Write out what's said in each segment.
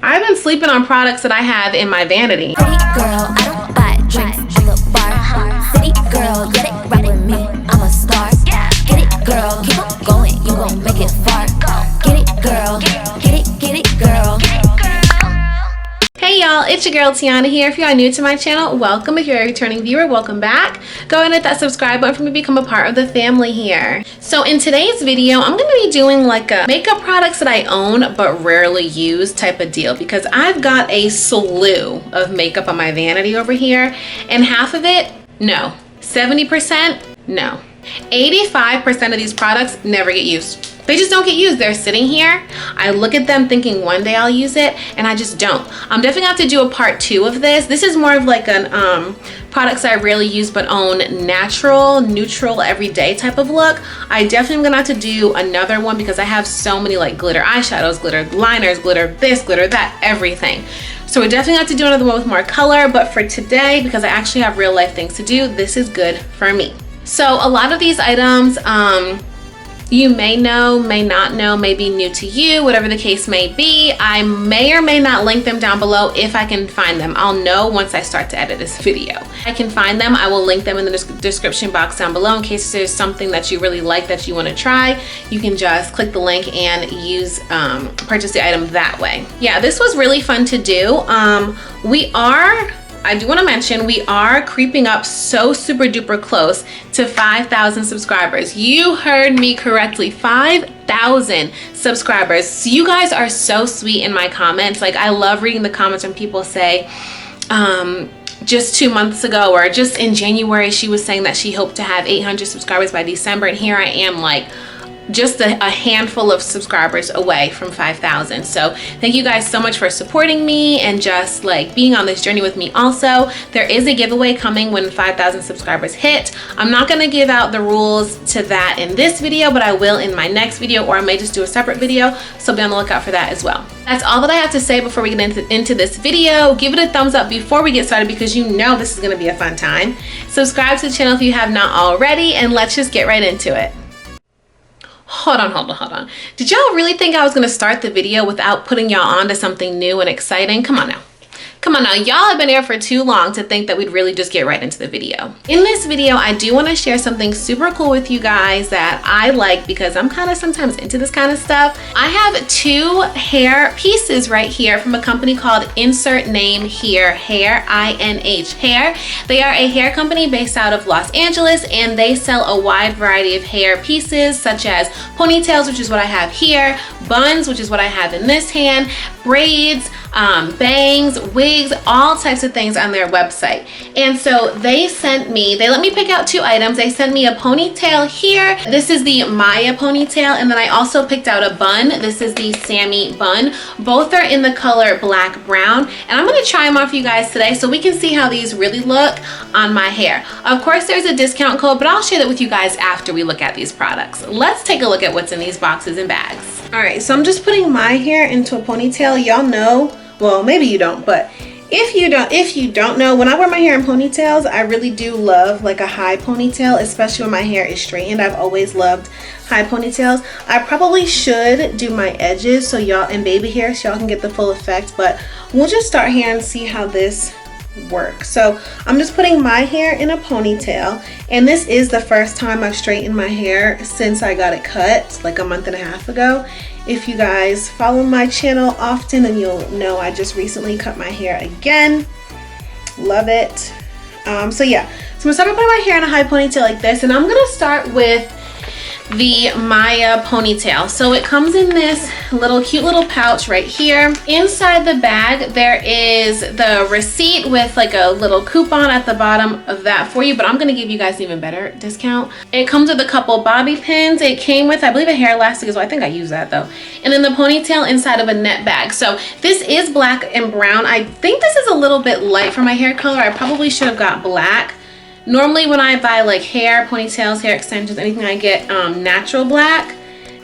I've been sleeping on products that I have in my vanity. City girl, I don't buy drinks on the bar. City girl, get it right with me, I'm a star. Get it girl, keep on going, you gon' make it far. Get it girl, get it girl. Hey y'all, it's your girl Tiana here. If you are new to my channel, welcome. If you're a returning viewer, welcome back. Go and hit that subscribe button for me to become a part of the family here. So in today's video, I'm going to be doing like a makeup products that I own but rarely use type of deal, because I've got a slew of makeup on my vanity over here, and half of it, no. 70%, no. 85% of these products never get used. They just don't get used. They're sitting here. I look at them thinking one day I'll use it, and I just don't. I'm definitely gonna have to do a part 2 of this. This is more of like an products I rarely use but own, natural, neutral, everyday type of look. I definitely am gonna have to do another one because I have so many like glitter eyeshadows, glitter liners, glitter this, glitter that, everything. So we're definitely gonna have to do another one with more color, but for today, because I actually have real life things to do, this is good for me. So a lot of these items, you may know, may not know, may be new to you, whatever the case may be. I may or may not link them down below if I can find them. I'll know once I start to edit this video. If I can find them, I will link them in the description box down below in case there's something that you really like that you want to try. You can just click the link and use purchase the item that way. Yeah, this was really fun to do. I do want to mention we are creeping up so super duper close to 5,000 subscribers. You heard me correctly, 5,000 subscribers. So you guys are so sweet in my comments. Like, I love reading the comments when people say, just 2 months ago or just in January, she was saying that she hoped to have 800 subscribers by December, and here I am like just a handful of subscribers away from 5,000. So thank you guys so much for supporting me and just like being on this journey with me. Also, there is a giveaway coming when 5,000 subscribers hit. I'm not going to give out the rules to that in this video, but I will in my next video, or I may just do a separate video, so be on the lookout for that as well. That's all that I have to say before we get into this video. Give it a thumbs up before we get started because you know this is going to be a fun time. Subscribe to the channel if you have not already, and let's just get right into it. Hold on. Did y'all really think I was gonna start the video without putting y'all on to something new and exciting? Come on now. Y'all have been here for too long to think that we'd really just get right into the video. In this video, I do want to share something super cool with you guys that I like because I'm kind of sometimes into this kind of stuff. I have 2 hair pieces right here from a company called Insert Name Here Hair, INH Hair. They are a hair company based out of Los Angeles, and they sell a wide variety of hair pieces such as ponytails, which is what I have here, buns, which is what I have in this hand, braids, bangs, wigs, all types of things on their website. And so they let me pick out 2 items. They sent me a ponytail here. This is the Maya ponytail, and then I also picked out a bun. This is the Sammy bun. Both are in the color black brown, and I'm going to try them on for you guys today so we can see how these really look on my hair. Of course, there's a discount code, but I'll share that with you guys after we look at these products. Let's take a look at what's in these boxes and bags. All right, so I'm just putting my hair into a ponytail. Y'all know, well, maybe you don't, but if you don't know, when I wear my hair in ponytails, I really do love like a high ponytail, especially when my hair is straightened. I've always loved high ponytails. I probably should do my edges so y'all, and baby hair, so y'all can get the full effect, but we'll just start here and see how this works. So I'm just putting my hair in a ponytail, and this is the first time I've straightened my hair since I got it cut like a month and a half ago. If you guys follow my channel often, then you'll know I just recently cut my hair again. Love it. So yeah, so I'm gonna start by putting my hair in a high ponytail like this, and I'm gonna start with the Maya ponytail. So it comes in this cute little pouch right here. Inside the bag there is the receipt with like a little coupon at the bottom of that for you, but I'm gonna give you guys an even better discount. It comes with a couple bobby pins. It came with, I believe, a hair elastic as well. I think I use that though. And then the ponytail inside of a net bag. So this is black and brown. I think this is a little bit light for my hair color. I probably should have got black. Normally when I buy like hair, ponytails, hair extensions, anything, I get natural black.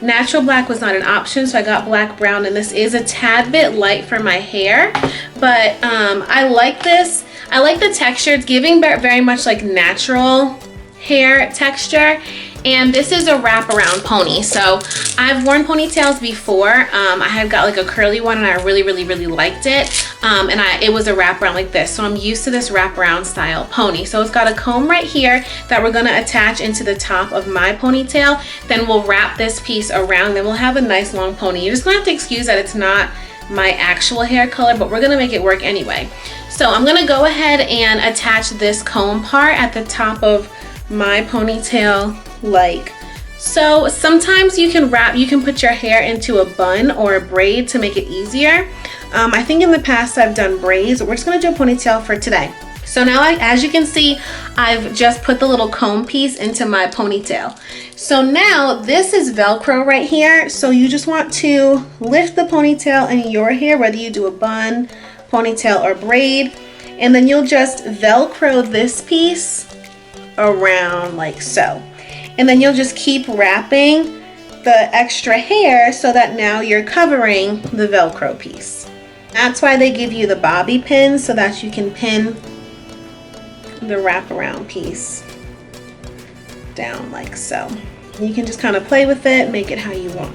Natural black was not an option, so I got black brown, and this is a tad bit light for my hair, but I like this. I like the texture. It's giving very much like natural hair texture, And this is a wraparound pony. So I've worn ponytails before. I had got like a curly one and I really liked it. It was a wraparound like this. So I'm used to this wraparound style pony. So it's got a comb right here that we're gonna attach into the top of my ponytail. Then we'll wrap this piece around. Then we'll have a nice long pony. You're just gonna have to excuse that it's not my actual hair color, but we're gonna make it work anyway. So I'm gonna go ahead and attach this comb part at the top of my ponytail like so. Sometimes you can put your hair into a bun or a braid to make it easier. I think in the past I've done braids, but we're just gonna do a ponytail for today. So now, as you can see, I've just put the little comb piece into my ponytail. So now this is Velcro right here. So you just want to lift the ponytail in your hair, whether you do a bun, ponytail, or braid, and then you'll just Velcro this piece around like so. And then you'll just keep wrapping the extra hair so that now you're covering the Velcro piece. That's why they give you the bobby pins, so that you can pin the wraparound piece down like so. You can just kind of play with it, make it how you want.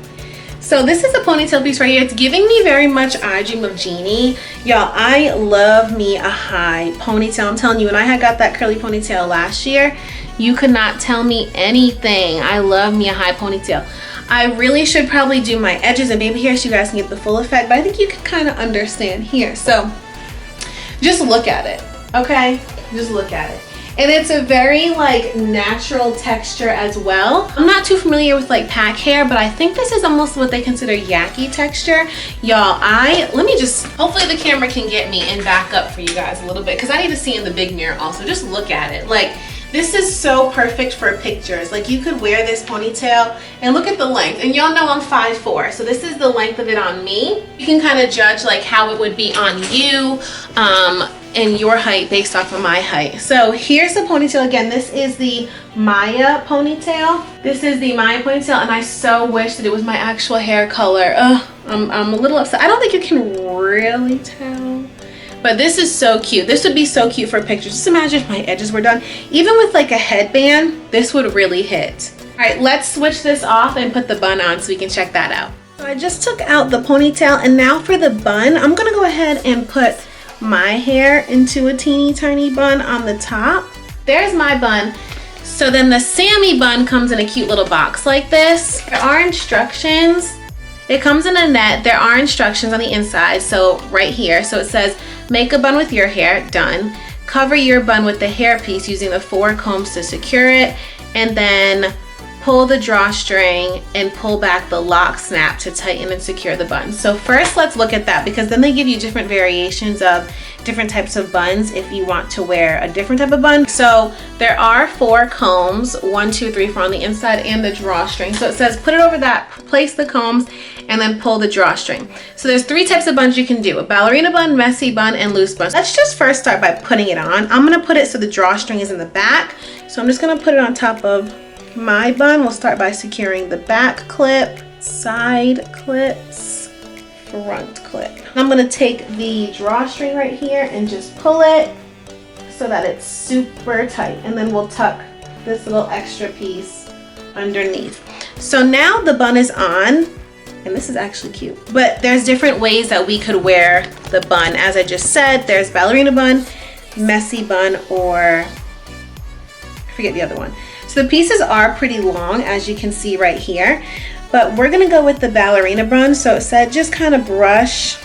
So this is a ponytail piece right here. It's giving me very much I Dream of Jeannie. Y'all, I love me a high ponytail. I'm telling you, when I had got that curly ponytail last year, you could not tell me anything. I love me a high ponytail. I really should probably do my edges and baby hair so you guys can get the full effect, but I think you can kind of understand here. So just look at it, okay? Just look at it. And it's a very like natural texture as well. I'm not too familiar with like pack hair, but I think this is almost what they consider yaki texture. Y'all, let me just, hopefully the camera can get me and back up for you guys a little bit, because I need to see in the big mirror also. Just look at it. Like, this is so perfect for pictures. Like, you could wear this ponytail and look at the length. And y'all know I'm 5'4", so this is the length of it on me. You can kind of judge like how it would be on you and your height based off of my height. So here's the ponytail again. This is the Maya ponytail. This is the Maya ponytail, and I so wish that it was my actual hair color. I'm a little upset. I don't think you can really tell. But this is so cute. This would be so cute for pictures. Just imagine if my edges were done. Even with like a headband, this would really hit. All right, let's switch this off and put the bun on so we can check that out. So I just took out the ponytail, and now for the bun, I'm gonna go ahead and put my hair into a teeny tiny bun on the top. There's my bun. So then the Sammy bun comes in a cute little box like this. There are instructions. It comes in a net. There are instructions on the inside, so right here. So it says, make a bun with your hair, done. Cover your bun with the hairpiece using the 4 combs to secure it, and then pull the drawstring and pull back the lock snap to tighten and secure the bun. So first let's look at that, because then they give you different variations of different types of buns if you want to wear a different type of bun. So there are 4 combs, 1, 2, 3, 4 on the inside, and the drawstring. So it says put it over that, place the combs, and then pull the drawstring. So there's 3 types of buns you can do: a ballerina bun, messy bun, and loose bun. Let's just first start by putting it on. I'm gonna put it so the drawstring is in the back. So I'm just gonna put it on top of my bun. We'll start by securing the back clip, side clips, front clip. I'm gonna take the drawstring right here and just pull it so that it's super tight, and then we'll tuck this little extra piece underneath. So now the bun is on, and this is actually cute, but there's different ways that we could wear the bun. As I just said, there's ballerina bun, messy bun, or I forget the other one. So the pieces are pretty long, as you can see right here, but we're gonna go with the ballerina bun. So it said just kind of brush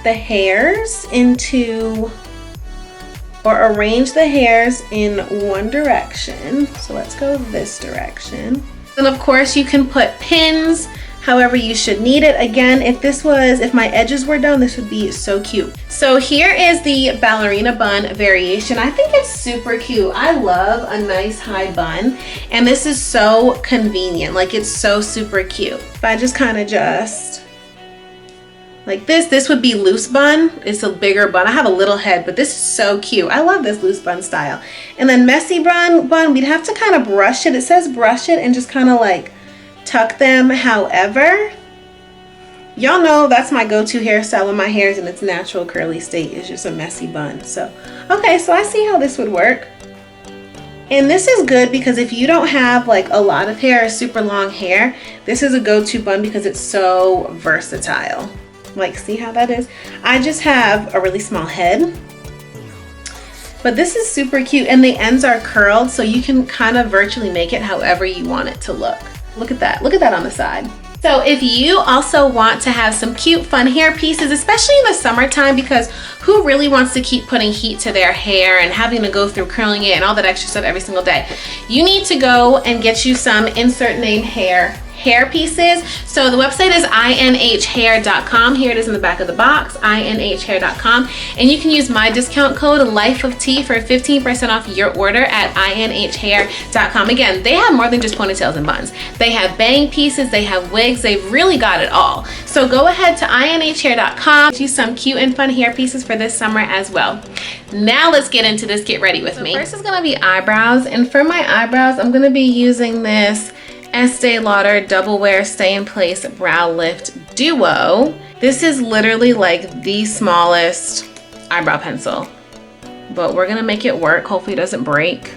the hairs into, or arrange the hairs in one direction. So let's go this direction. And of course you can put pins however you should need it. Again, if my edges were done, this would be so cute. So here is the ballerina bun variation. I think it's super cute. I love a nice high bun, and this is so convenient. Like, it's so super cute. If I just kind of like this would be loose bun. It's a bigger bun. I have a little head, but this is so cute. I love this loose bun style. And then messy bun, we'd have to kind of brush it. It says brush it and just kind of like tuck them. However, y'all know that's my go-to hairstyle when my hair is in its natural curly state. It's just a messy bun. So, okay, so I see how this would work. And this is good because if you don't have like a lot of hair or super long hair, this is a go-to bun because it's so versatile. Like, see how that is? I just have a really small head, but this is super cute, and the ends are curled, so you can kind of virtually make it however you want it to look. Look at that. Look at that on the side. So if you also want to have some cute, fun hair pieces, especially in the summertime, because who really wants to keep putting heat to their hair and having to go through curling it and all that extra stuff every single day, you need to go and get you some insert name hair pieces. So the website is inhhair.com. Here it is in the back of the box, inhhair.com, and you can use my discount code LifeOfT for 15% off your order at inhhair.com. Again, they have more than just ponytails and buns. They have bang pieces, they have wigs, they've really got it all. So go ahead to inhhair.com, do some cute and fun hair pieces for this summer as well. Now let's get into this. Get ready with me. First is gonna be eyebrows, and for my eyebrows, I'm gonna be using this Estee Lauder Double Wear Stay in Place Brow Lift Duo. This is literally like the smallest eyebrow pencil, but we're gonna make it work. Hopefully it doesn't break.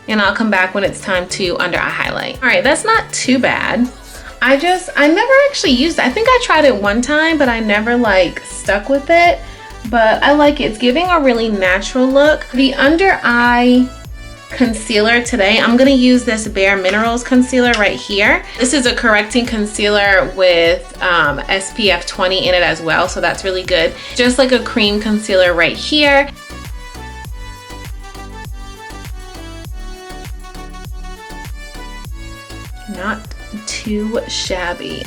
And I'll come back when it's time to under eye highlight. All right, that's not too bad. I never actually used it. I think I tried it one time, but I never like stuck with it. But I like it. It's giving a really natural look. The under eye concealer today, I'm gonna use this Bare Minerals concealer right here. This is a correcting concealer with SPF 20 in it as well, so that's really good. Just like a cream concealer right here. Not too shabby.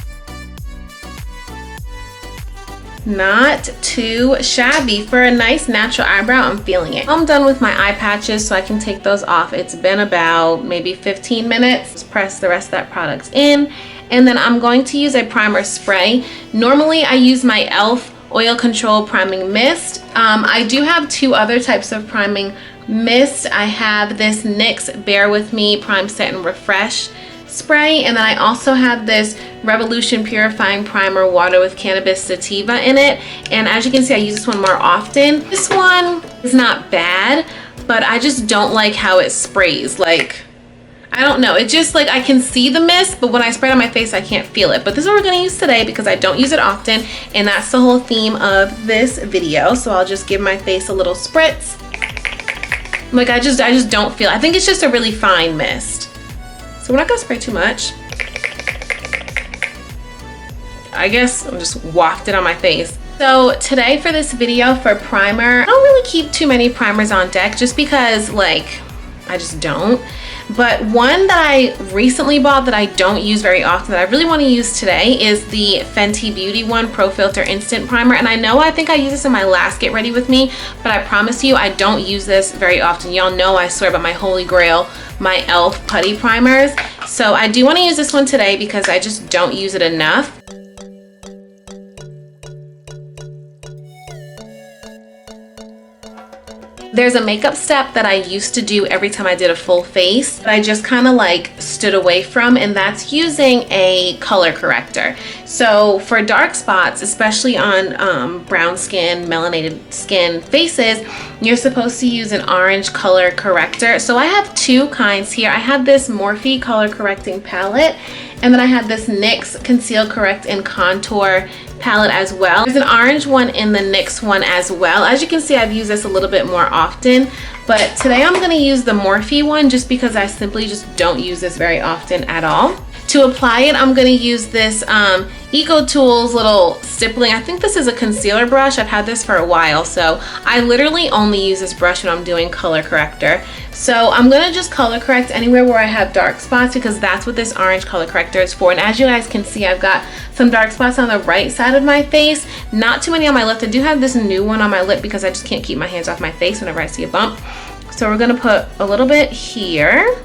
Not too shabby. For a nice natural eyebrow, I'm feeling it. I'm done with my eye patches, so I can take those off. It's been about maybe 15 minutes. Just press the rest of that product in, and then I'm going to use a primer spray. Normally I use my e.l.f. Oil Control Priming Mist. I do have two other types of priming mist. I have this NYX Bear With Me Prime Set and Refresh spray, and then I also have this Revolution Purifying Primer Water with Cannabis Sativa in it, and as you can see, I use this one more often. This one is not bad, but I just don't like how it sprays. Like, I don't know, it just like I can see the mist, but when I spray it on my face I can't feel it. But this is what we're going to use today because I don't use it often, and that's the whole theme of this video. So I'll just give my face a little spritz. Like, I just don't feel it. I think it's just a really fine mist. So we're not gonna spray too much. I guess I'll just waft it on my face. So today for this video for primer, I don't really keep too many primers on deck just because like, I just don't. But one that I recently bought that I don't use very often that I really want to use today is the Fenty Beauty One Pro Filter Instant Primer. And I think I used this in my last Get Ready With Me, but I promise you I don't use this very often. Y'all know I swear by my holy grail, my e.l.f. putty primers. So I do want to use this one today because I just don't use it enough. There's a makeup step that I used to do every time I did a full face that I just kind of like stood away from, and that's using a color corrector. So for dark spots, especially on brown skin, melanated skin faces, you're supposed to use an orange color corrector. So I have two kinds here. I have this Morphe color correcting palette, and then I have this NYX Conceal, Correct, and Contour palette as well. There's an orange one in the NYX one as well. As you can see, I've used this a little bit more often, but today I'm going to use the Morphe one just because I simply just don't use this very often at all. To apply it, I'm going to use this Eco Tools little stippling. I think this is a concealer brush. I've had this for a while, so I literally only use this brush when I'm doing color corrector. So I'm going to just color correct anywhere where I have dark spots because that's what this orange color corrector is for. And as you guys can see, I've got some dark spots on the right side of my face, not too many on my left. I do have this new one on my lip because I just can't keep my hands off my face whenever I see a bump. So we're going to put a little bit here.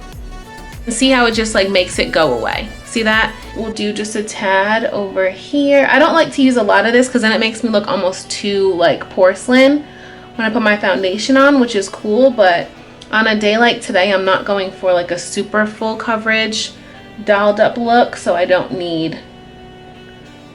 And see how it just like makes it go away. See that? We'll do just a tad over here. I don't like to use a lot of this because then it makes me look almost too like porcelain when I put my foundation on, which is cool, but on a day like today, I'm not going for like a super full coverage dolled up look, so I don't need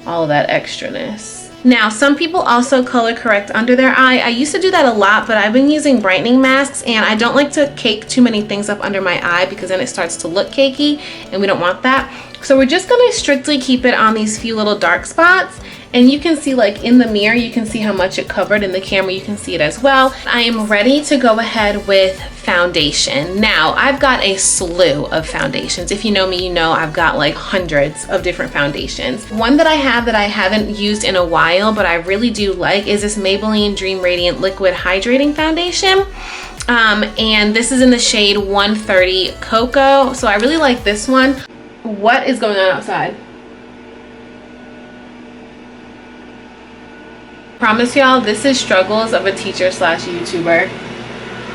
all of that extraness. Now, some people also color correct under their eye. I used to do that a lot, but I've been using brightening masks, and I don't like to cake too many things up under my eye because then it starts to look cakey, and we don't want that. So we're just gonna strictly keep it on these few little dark spots. And you can see, like in the mirror, you can see how much it covered. In the camera, you can see it as well. I am ready to go ahead with foundation. Now, I've got a slew of foundations. If you know me, you know I've got like hundreds of different foundations. One that I have that I haven't used in a while, but I really do like, is this Maybelline Dream Radiant Liquid Hydrating Foundation. And this is in the shade 130 Cocoa. So I really like this one. What is going on outside? Promise y'all, this is struggles of a teacher slash YouTuber.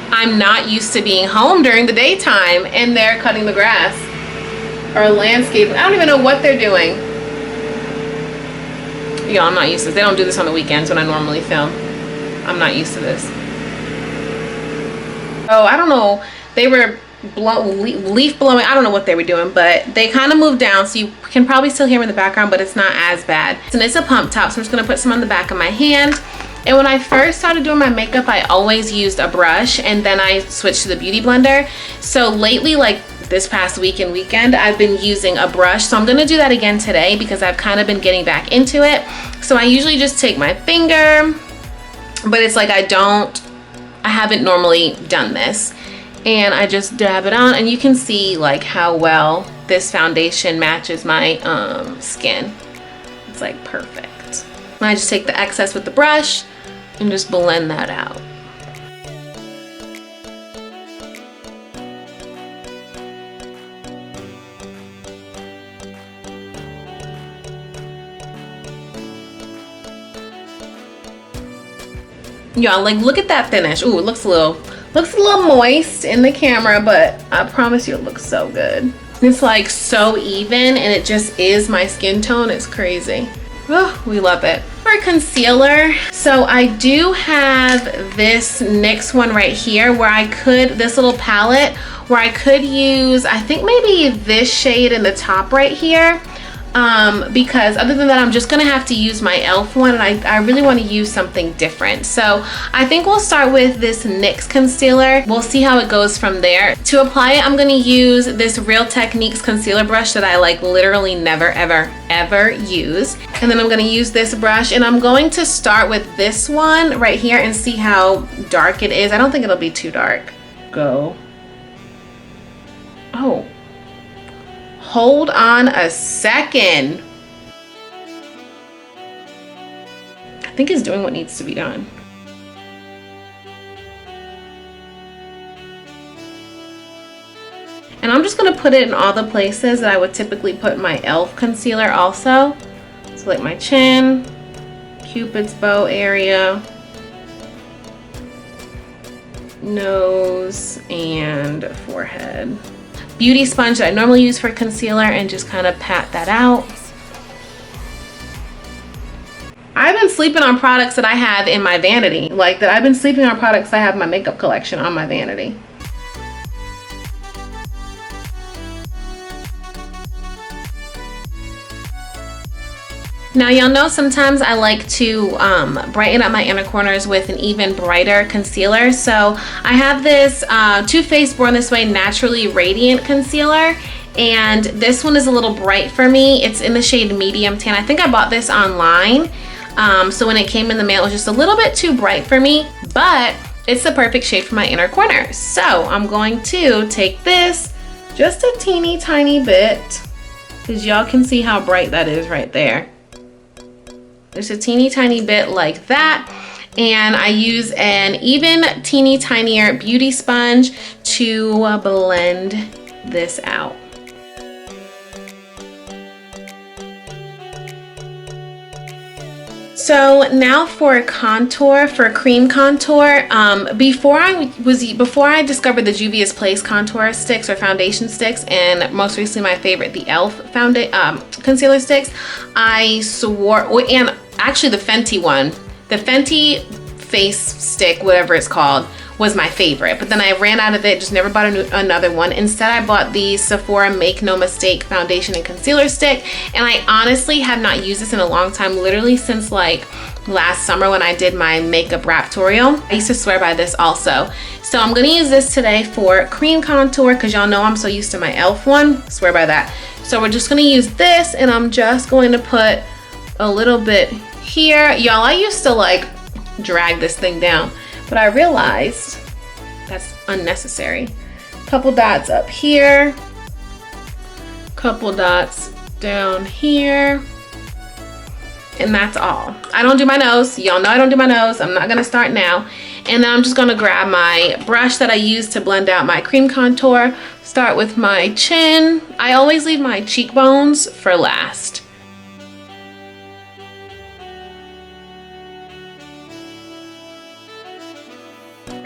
I'm not used to being home during the daytime and they're cutting the grass or landscaping. I don't even know what they're doing. Y'all, I'm not used to this. They don't do this on the weekends when I normally film. I'm not used to this. Oh, I don't know. They were leaf blowing. I don't know what they were doing, but they kind of moved down, so you can probably still hear them in the background, but it's not as bad. And it's a pump top, so I'm just gonna put some on the back of my hand. And when I first started doing my makeup, I always used a brush, and then I switched to the beauty blender. So lately, like this past week and weekend, I've been using a brush. So I'm gonna do that again today because I've kind of been getting back into it. So I usually just take my finger, but it's like I haven't normally done this. And I just dab it on, and you can see like how well this foundation matches my skin. It's like perfect. And I just take the excess with the brush and just blend that out. Y'all, like, look at that finish. Ooh, it looks a little moist in the camera, but I promise you it looks so good. It's like so even, and it just is my skin tone. It's crazy. Oh, we love it. For concealer, so I do have this NYX one right here where this little palette where I could use, I think maybe this shade in the top right here. Because other than that, I'm just gonna have to use my e.l.f. one, and I really want to use something different. So I think we'll start with this NYX concealer. We'll see how it goes from there. To apply it, I'm gonna use this Real Techniques concealer brush that I like literally never ever use. And then I'm gonna use this brush, and I'm going to start with this one right here and see how dark it is. I don't think it'll be too dark. Go. Oh. Hold on a second. I think it's doing what needs to be done. And I'm just gonna put it in all the places that I would typically put my e.l.f. concealer also. So like my chin, Cupid's bow area, nose, and forehead. Beauty sponge that I normally use for concealer, and just kind of pat that out. I've been sleeping on products that I have in my vanity. Like that, I've been sleeping on products I have in my makeup collection on my vanity. Now y'all know sometimes I like to brighten up my inner corners with an even brighter concealer. So I have this Too Faced Born This Way Naturally Radiant Concealer, and this one is a little bright for me. It's in the shade Medium Tan. I think I bought this online. So when it came in the mail, it was just a little bit too bright for me, but it's the perfect shade for my inner corners. So I'm going to take this just a teeny tiny bit, because y'all can see how bright that is right there. Just a teeny tiny bit like that. And I use an even teeny tinier beauty sponge to blend this out. So now for contour, for cream contour, before I discovered the Juvia's Place contour sticks or foundation sticks, and most recently my favorite, the e.l.f. Concealer sticks, I swore, and actually the Fenty one, the Fenty face stick, whatever it's called, was my favorite. But then I ran out of it, just never bought another one. Instead, I bought the Sephora Make No Mistake foundation and concealer stick. And I honestly have not used this in a long time, literally since like last summer when I did my makeup wrap tutorial. I used to swear by this also. So I'm gonna use this today for cream contour, because y'all know I'm so used to my e.l.f. one. Swear by that. So we're just gonna use this, and I'm just going to put a little bit here. Y'all, I used to like drag this thing down, but I realized that's unnecessary. Couple dots up here, couple dots down here, and that's all. I don't do my nose. Y'all know I don't do my nose. I'm not gonna start now. And then I'm just gonna grab my brush that I use to blend out my cream contour. Start with my chin. I always leave my cheekbones for last.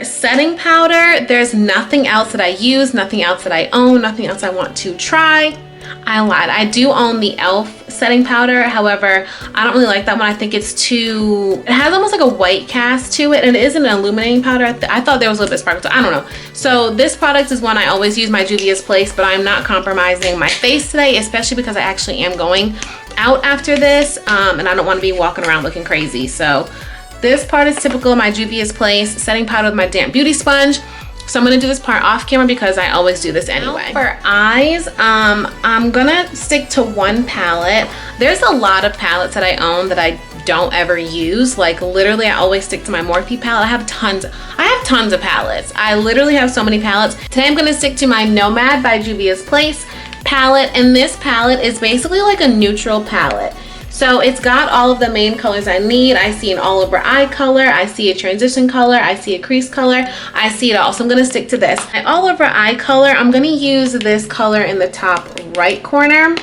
Setting powder, there's nothing else that I use, nothing else that I own, nothing else I want to try. I lied. I do own the e.l.f. setting powder. However, I don't really like that one. I think it's too, it has almost like a white cast to it, and it is an illuminating powder. I thought there was a little bit of sparkle, so I don't know. So this product is one I always use, my Juvia's Place, but I'm not compromising my face today, especially because I actually am going out after this, and I don't want to be walking around looking crazy. So this part is typical of my Juvia's Place setting powder with my damp beauty sponge. So I'm gonna do this part off camera because I always do this anyway. For eyes, I'm gonna stick to one palette. There's a lot of palettes that I own that I don't ever use. Like literally, I always stick to my Morphe palette. I have tons of palettes. I literally have so many palettes. Today I'm gonna stick to my Nomad by Juvia's Place palette, and this palette is basically like a neutral palette. So it's got all of the main colors I need. I see an all over eye color, I see a transition color, I see a crease color, I see it all. So I'm gonna stick to this. My all over eye color, I'm gonna use this color in the top right corner.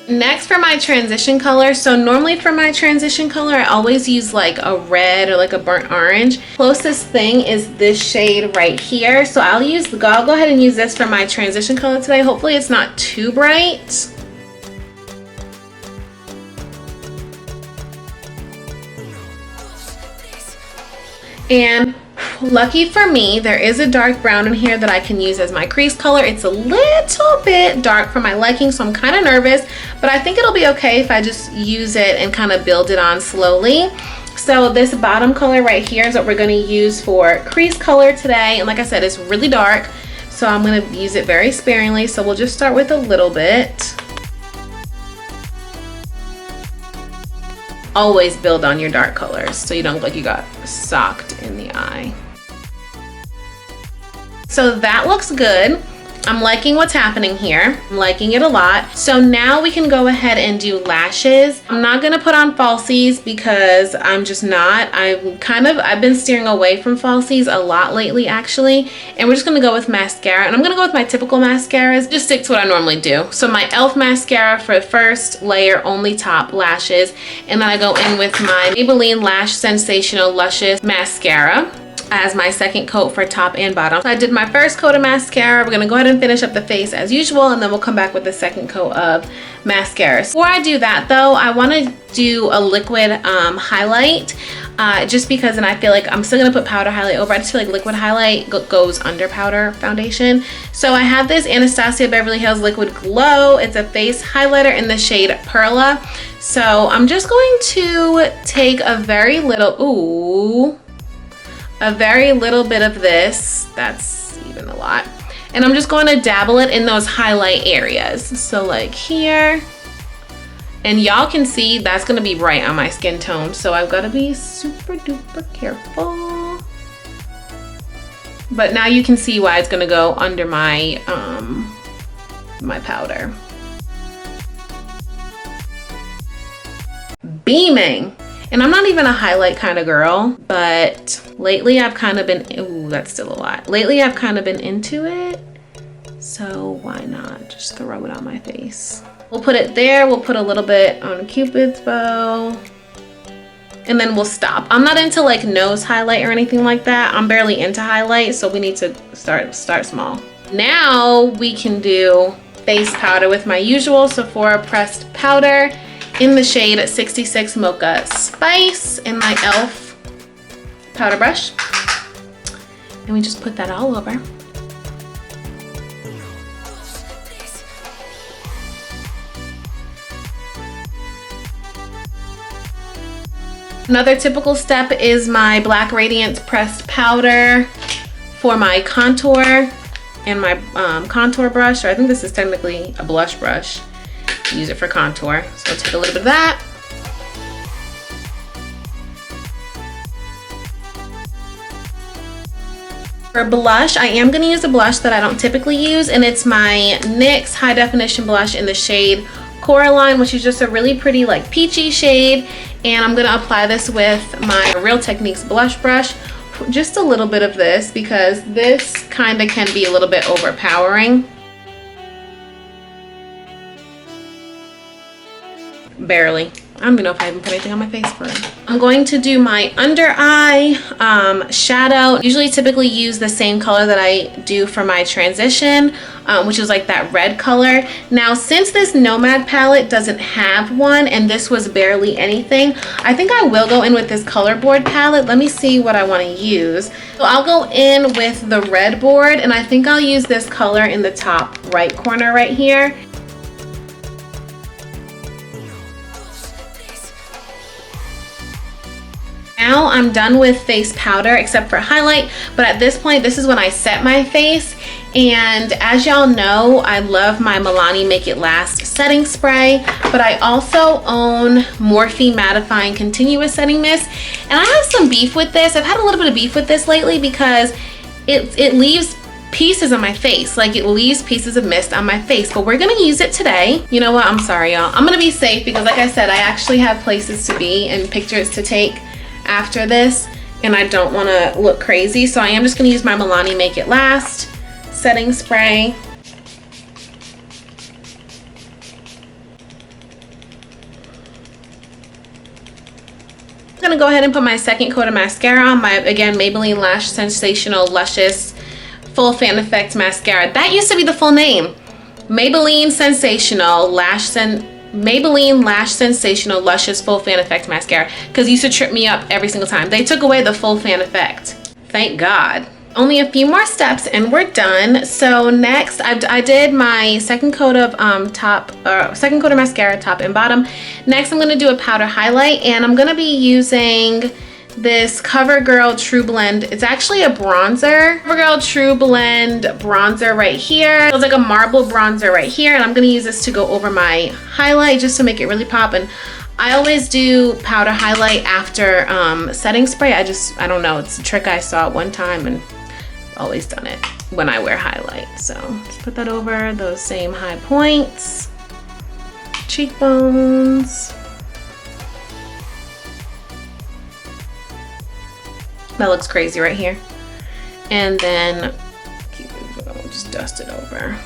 Next, for my transition color, so normally for my transition color I always use like a red or like a burnt orange. Closest thing is this shade right here, so I'll go ahead and use this for my transition color today. Hopefully it's not too bright. And lucky for me, there is a dark brown in here that I can use as my crease color. It's a little bit dark for my liking, so I'm kind of nervous, but I think it'll be okay if I just use it and kind of build it on slowly. So this bottom color right here is what we're going to use for crease color today. And like I said, it's really dark, so I'm going to use it very sparingly. So we'll just start with a little bit. Always build on your dark colors so you don't look like you got socked in the eye. So that looks good. I'm liking what's happening here. I'm liking it a lot. So now we can go ahead and do lashes. I'm not gonna put on falsies because I'm just not. I've been steering away from falsies a lot lately actually. And we're just gonna go with mascara. And I'm gonna go with my typical mascaras. Just stick to what I normally do. So my e.l.f. mascara for the first layer, only top lashes. And then I go in with my Maybelline Lash Sensational Luscious Mascara as my second coat for top and bottom. So I did my first coat of mascara. We're gonna go ahead and finish up the face as usual, and then we'll come back with the second coat of mascara. Before I do that though, I wanna do a liquid highlight, just because, and I feel like I'm still gonna put powder highlight over. I just feel like liquid highlight goes under powder foundation. So I have this Anastasia Beverly Hills Liquid Glow. It's a face highlighter in the shade Perla. So I'm just going to take a very little bit of this. That's even a lot. And I'm just going to dabble it in those highlight areas. So like here, and y'all can see that's gonna be right on my skin tone. So I've gotta be super duper careful. But now you can see why it's gonna go under my, my powder. Beaming. And I'm not even a highlight kind of girl, but lately I've kind of been, ooh, that's still a lot. Lately I've kind of been into it. So why not just throw it on my face? We'll put it there. We'll put a little bit on Cupid's bow. And then we'll stop. I'm not into like nose highlight or anything like that. I'm barely into highlight, so we need to start small. Now we can do face powder with my usual Sephora pressed powder in the shade 66 Mocha Spice and my e.l.f. powder brush. And we just put that all over. Another typical step is my Black Radiance pressed powder for my contour and my contour brush, or I think this is technically a blush brush. Use it for contour. So I'll take a little bit of that. For blush, I am going to use a blush that I don't typically use, and it's my NYX High Definition Blush in the shade Coraline, which is just a really pretty like peachy shade. And I'm going to apply this with my Real Techniques blush brush. Just a little bit of this because this kind of can be a little bit overpowering. Barely. I don't even know if I even put anything on my face for it. I'm going to do my under eye shadow. Usually typically use the same color that I do for my transition, which is like that red color. Now, since this Nomad palette doesn't have one and this was barely anything, I think I will go in with this color board palette. Let me see what I want to use. So I'll go in with the red board, and I think I'll use this color in the top right corner right here. Now I'm done with face powder except for highlight, but at this point this is when I set my face. And as y'all know, I love my Milani Make It Last setting spray, but I also own Morphe Mattifying Continuous Setting Mist, and I have some beef with this. I've had a little bit of beef with this lately because it leaves pieces on my face, like it leaves pieces of mist on my face, but we're gonna use it today. You know what, I'm sorry y'all, I'm gonna be safe because like I said, I actually have places to be and pictures to take after this, and I don't want to look crazy, so I am just going to use my Milani Make It Last setting spray. I'm going to go ahead and put my second coat of mascara on, my, again, Maybelline Lash Sensational Luscious Full Fan Effect Mascara. That used to be the full name. Maybelline Lash Sensational Luscious Full Fan Effect Mascara, because it used to trip me up every single time. They took away the full fan effect. Thank God. Only a few more steps and we're done. So next, I did my second coat of mascara, top and bottom. Next, I'm going to do a powder highlight, and I'm going to be using this CoverGirl True Blend. It's actually a bronzer. CoverGirl True Blend bronzer right here. It's like a marble bronzer right here, and I'm going to use this to go over my highlight just to make it really pop. And I always do powder highlight after setting spray. I don't know, it's a trick I saw one time and always done it when I wear highlight. So just put that over those same high points, cheekbones. That looks crazy right here. And then I'll just dust it over.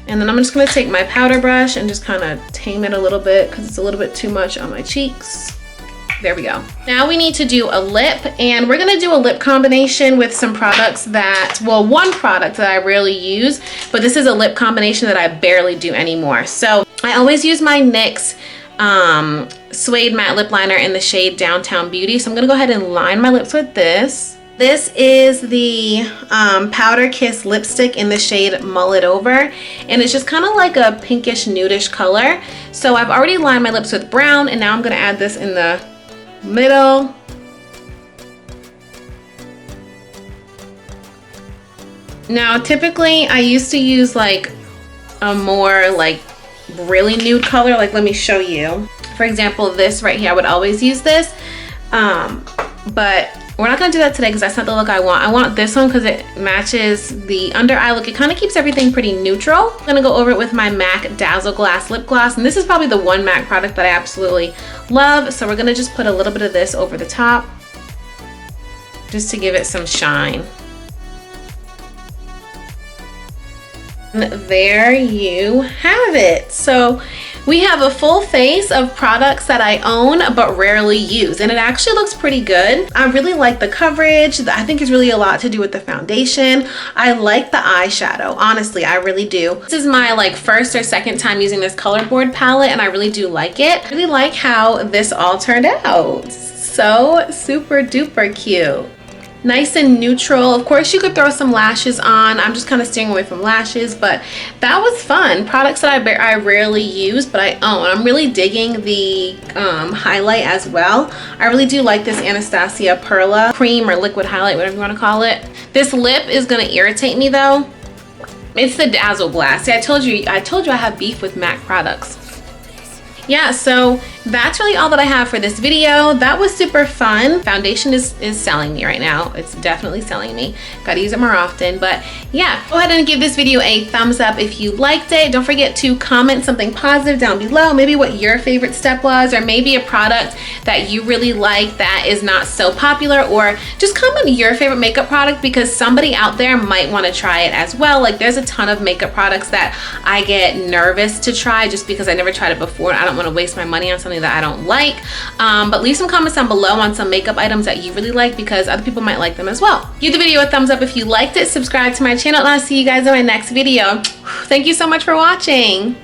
And then I'm just gonna take my powder brush and just kind of tame it a little bit because it's a little bit too much on my cheeks. There we go. Now we need to do a lip, and we're gonna do a lip combination with some products that, well, one product that I rarely use, but this is a lip combination that I barely do anymore. So I always use my NYX Suede matte lip liner in the shade Downtown Beauty. So I'm gonna go ahead and line my lips with this. This is the Powder Kiss lipstick in the shade Mull It Over, and it's just kind of like a pinkish nudish color. So I've already lined my lips with brown, and now I'm gonna add this in the middle. Now typically I used to use like a more like really nude color, like let me show you. For example, this right here, I would always use this, but we're not gonna do that today because that's not the look I want. I want this one because it matches the under eye look. It kind of keeps everything pretty neutral. I'm gonna go over it with my MAC Dazzle Glass Lip Gloss, and this is probably the one MAC product that I absolutely love. So we're gonna just put a little bit of this over the top just to give it some shine. And there you have it. So We have a full face of products that I own but rarely use, and it actually looks pretty good. I really like the coverage. I think it's really a lot to do with the foundation. I like the eyeshadow, honestly, I really do. This is my like first or second time using this color board palette, and I really do like it. I really like how this all turned out. So super duper cute. Nice and neutral. Of course you could throw some lashes on. I'm just kind of steering away from lashes, but that was fun. Products that I rarely use but I own. I'm really digging the highlight as well. I really do like this Anastasia Perla cream or liquid highlight, whatever you want to call it. This lip is going to irritate me though. It's the Dazzle Glass. See, I told you I have beef with MAC products. Yeah, so that's really all that I have for this video. That was super fun. Foundation is selling me right now. It's definitely selling me. Gotta use it more often. But yeah, go ahead and give this video a thumbs up if you liked it. Don't forget to comment something positive down below. Maybe what your favorite step was, or maybe a product that you really like that is not so popular, or just comment your favorite makeup product because somebody out there might want to try it as well. Like there's a ton of makeup products that I get nervous to try just because I never tried it before. I don't want to waste my money on something that I don't like, but leave some comments down below on some makeup items that you really like because other people might like them as well. Give the video a thumbs up if you liked it, subscribe to my channel, and I'll see you guys in my next video. Thank you so much for watching.